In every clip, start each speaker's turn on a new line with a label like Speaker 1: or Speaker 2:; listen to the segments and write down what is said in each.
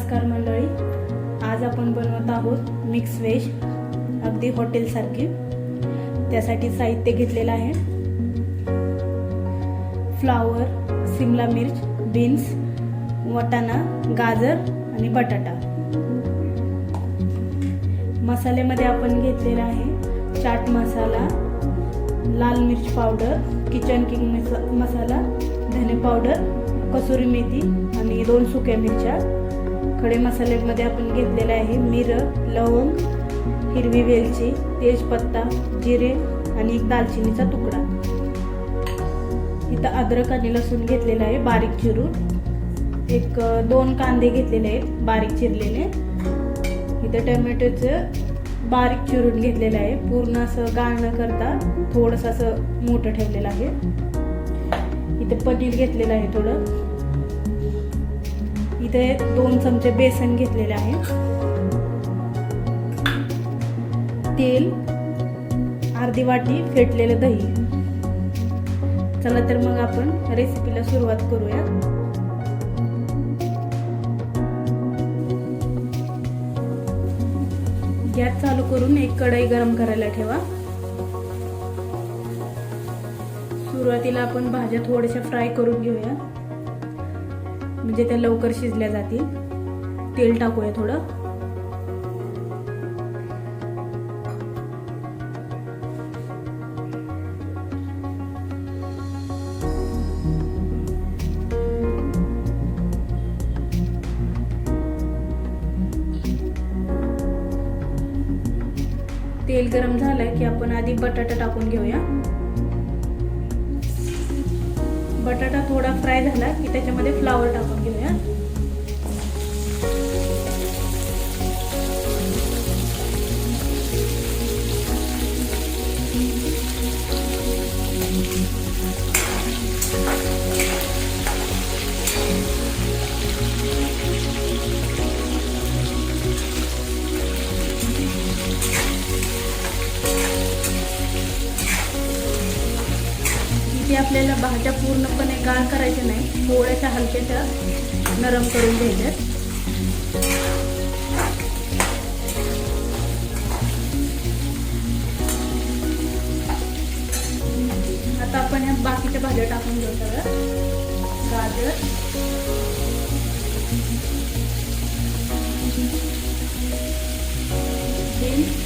Speaker 1: नमस्कार मंडळी, आज आपण बनवत आहोत मिक्स व्हेज, अगदी हॉटेलसारखी। त्यासाठी साहित्य घेतलेलं आहे फ्लावर, शिमला मिर्च, बीन्स, वाटाणा, गाजर आणि बटाटा। मसाल्यामध्ये आपण घेतलेला आहे चाट मसाला, लाल मिर्च पावडर, किचन किंग मसाला, धने पावडर, कसुरी मेथी आणि 2 सुक्या मिरच्या। खडे मसाल्यामध्ये आपण घेतलेले आहे मिरं, लवंग, हिरवी वेलची, तेजपत्ता, जिरे आणि 1 दालचिनीचा तुकडा। इथं अद्रक आणि लसूण घेतलेला आहे बारीक चिरून। 2 कांदे घेतलेले आहेत बारीक चिरलेले। इथं टोमॅटोचं बारीक चिरून घेतलेलं आहे, पूर्ण असं गाळ न करता थोडंसं असं मोठं ठेवलेलं आहे। इथे पनीर घेतलेलं आहे थोडं। इथे 2 चमचे बेसन घेतलेले आहे, तेल, अर्धी वाटी फेटलेलं दही। चला तर मग आपण रेसिपीला सुरुवात करूया। गॅस चालू करून एक कढई गरम करायला ठेवा। सुरुवातीला आपण भाज्या थोड्याशा फ्राय करून घेऊया, म्हणजे त्या लवकर शिजल्या जातील। तेल टाकूया थोडं। तेल गरम झालंय की आपण आधी बटाटा टाकून घेऊया। बटाटा थोडा फ्राय झाला की त्याच्यामध्ये फ्लावर टाकून घेऊया। इथे आपल्याला भाज्या पूर्णपणे गाळ करायच्या नाही, थोड्याशा हलक्याशा नरम करून घ्यायच्या। आता आपण ह्या बाकीच्या भाज्या टाकून घेऊ सगळं। गाजर, बीन्स,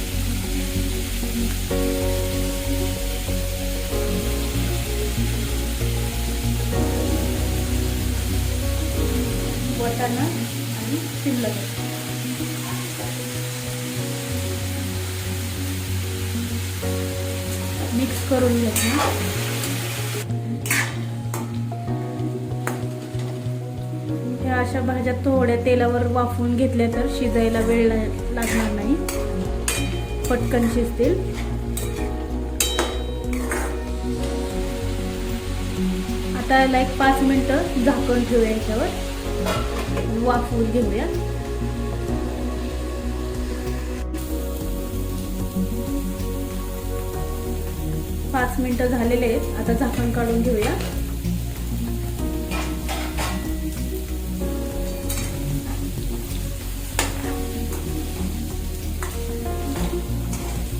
Speaker 1: वाटाणा आणि शिमला मिर्च। मिक्स करून घ्यायचं। ह्या अशा भाज्या थोड्या तेलावर वाफवून घेतल्या तर शिजायला वेळ लागणार नाही, पटकन शिजतील। आता याला 5 मिनिटं झाकण ठेवूया, याच्यावर वाफवून घेऊया। पाच मिनिटं झालेले आहेत, आता झाकण काढून घेऊया।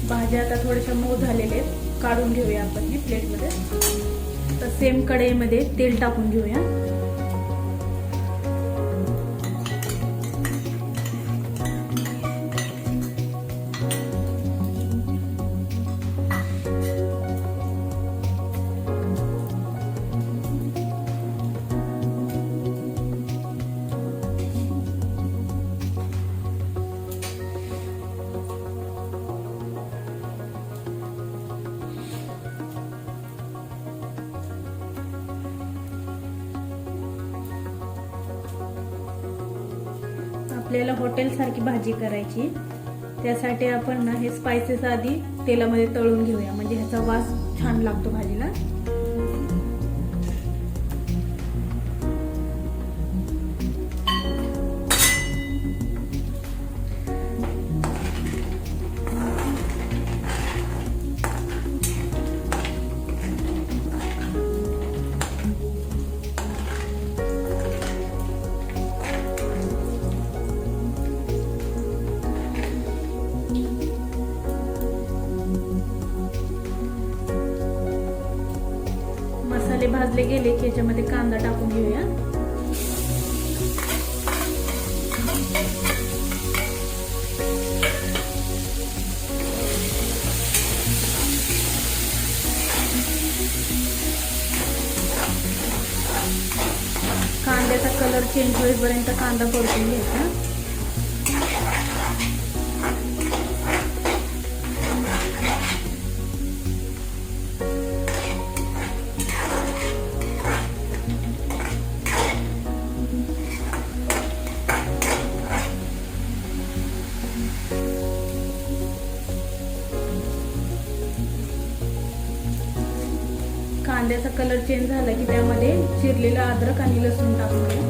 Speaker 1: भाज्या आता थोड्याशा मऊ झालेले आहेत, काढून घेऊया आपण हे प्लेटमध्ये। तर सेम कढईमध्ये तेल टाकून घेऊया। आपल्याला हॉटेल सारखी भाजी करायची, त्यासाठी आपण ना हे स्पाइसेस आधी तेलामध्ये तळून घेऊया, म्हणजे ह्याचा वास छान लागतो भाजीला। गेले की याच्यामध्ये कांदा टाकून घेऊया. कांद्याचा कलर चेंज होईपर्यंत कांदा परतून घ्यायचा. कांद्याचा कलर चेंज झाला की त्यामध्ये चिरलेला अद्रक आणि लसूण टाकूया.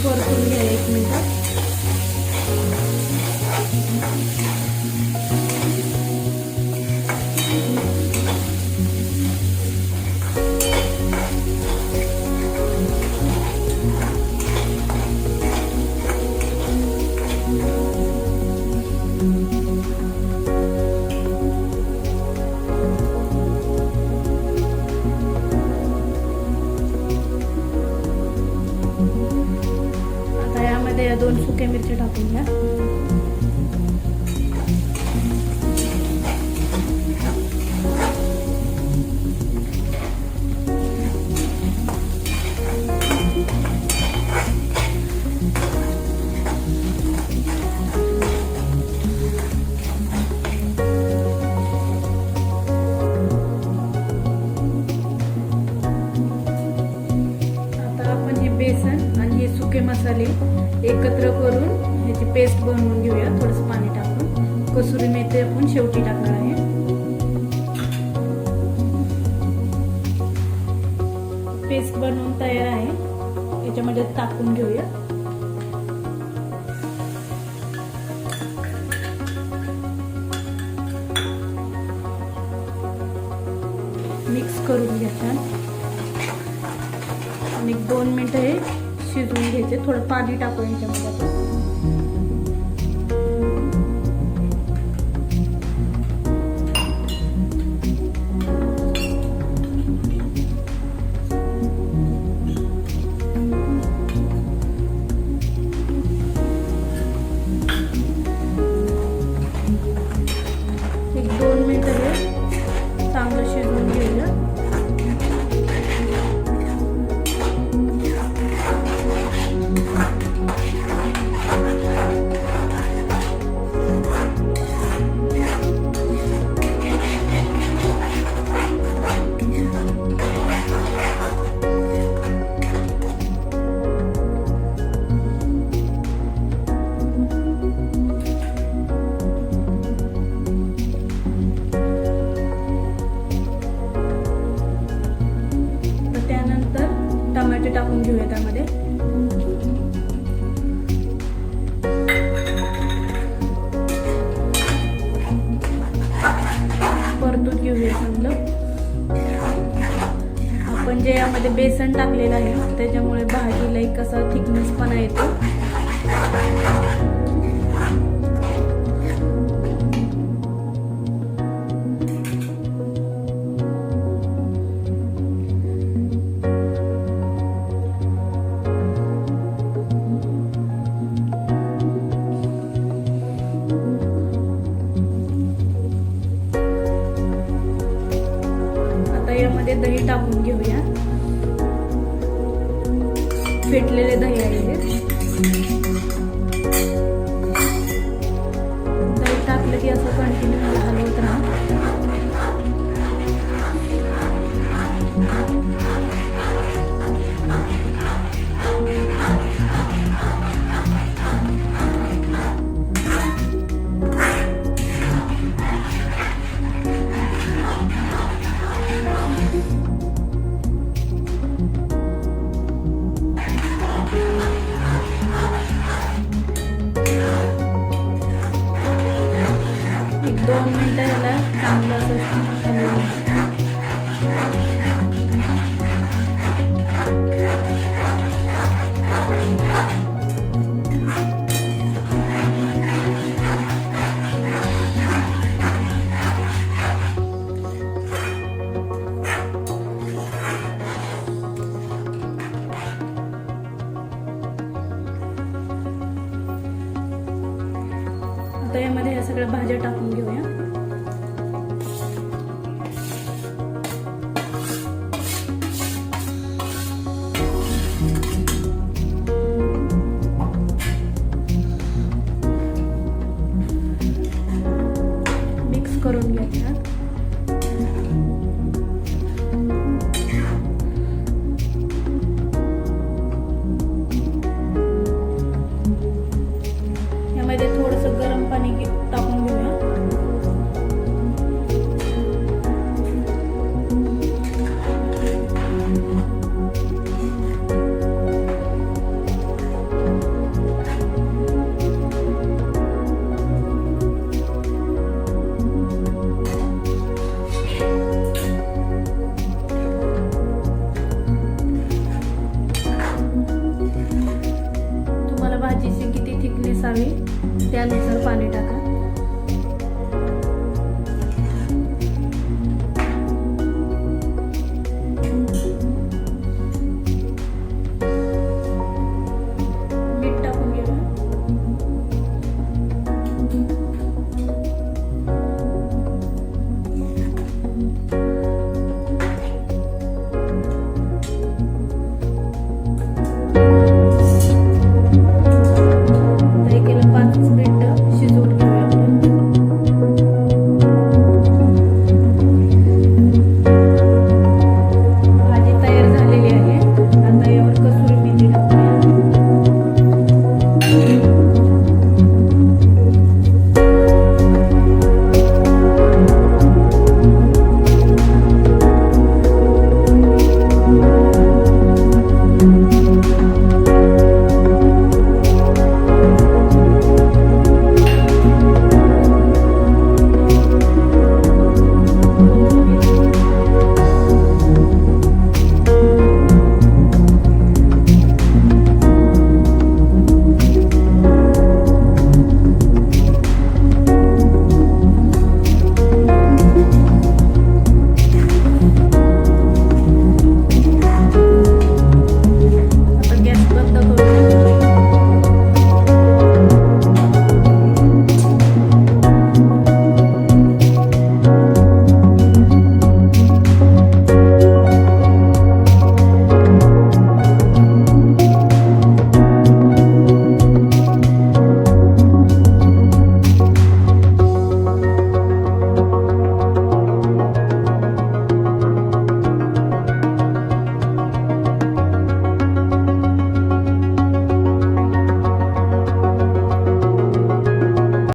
Speaker 1: परतून घ्या 1 मिनिट. या 2 सुक्या मिरच्या टाकून घ्या. आता आपण हे बेसन आणि हे सुके मसाले एकत्र करून ह्याची पेस्ट बनवून घेऊया. थोडंसं पाणी टाकून. कसुरी मेथी आपण शेवटी टाकणार आहे. पेस्ट बनवून तयार आहे. याच्यामध्ये टाकून घेऊया. मिक्स करून घ्या छान. आणि 2 मिनिटं हे शिजवून घ्यायचे. थोडं पाणी टाकू याच्यामध्ये. एक 2 मिनिटं हे चांगलं शिजवून घेऊया. टमाटे टाकून घेऊया त्यामध्ये. परतून घेऊया चांगलं. आपण जे यामध्ये बेसन टाकलेलं आहे त्याच्यामुळे भाजीला एक असा थिकनेसपणा येतो. यामध्ये दही टाकून घेऊया. फेटलेले दही आहे. दही टाकलं की असं कंटिन्यू हलवत राहा. सगळ्या भाज्या टाकून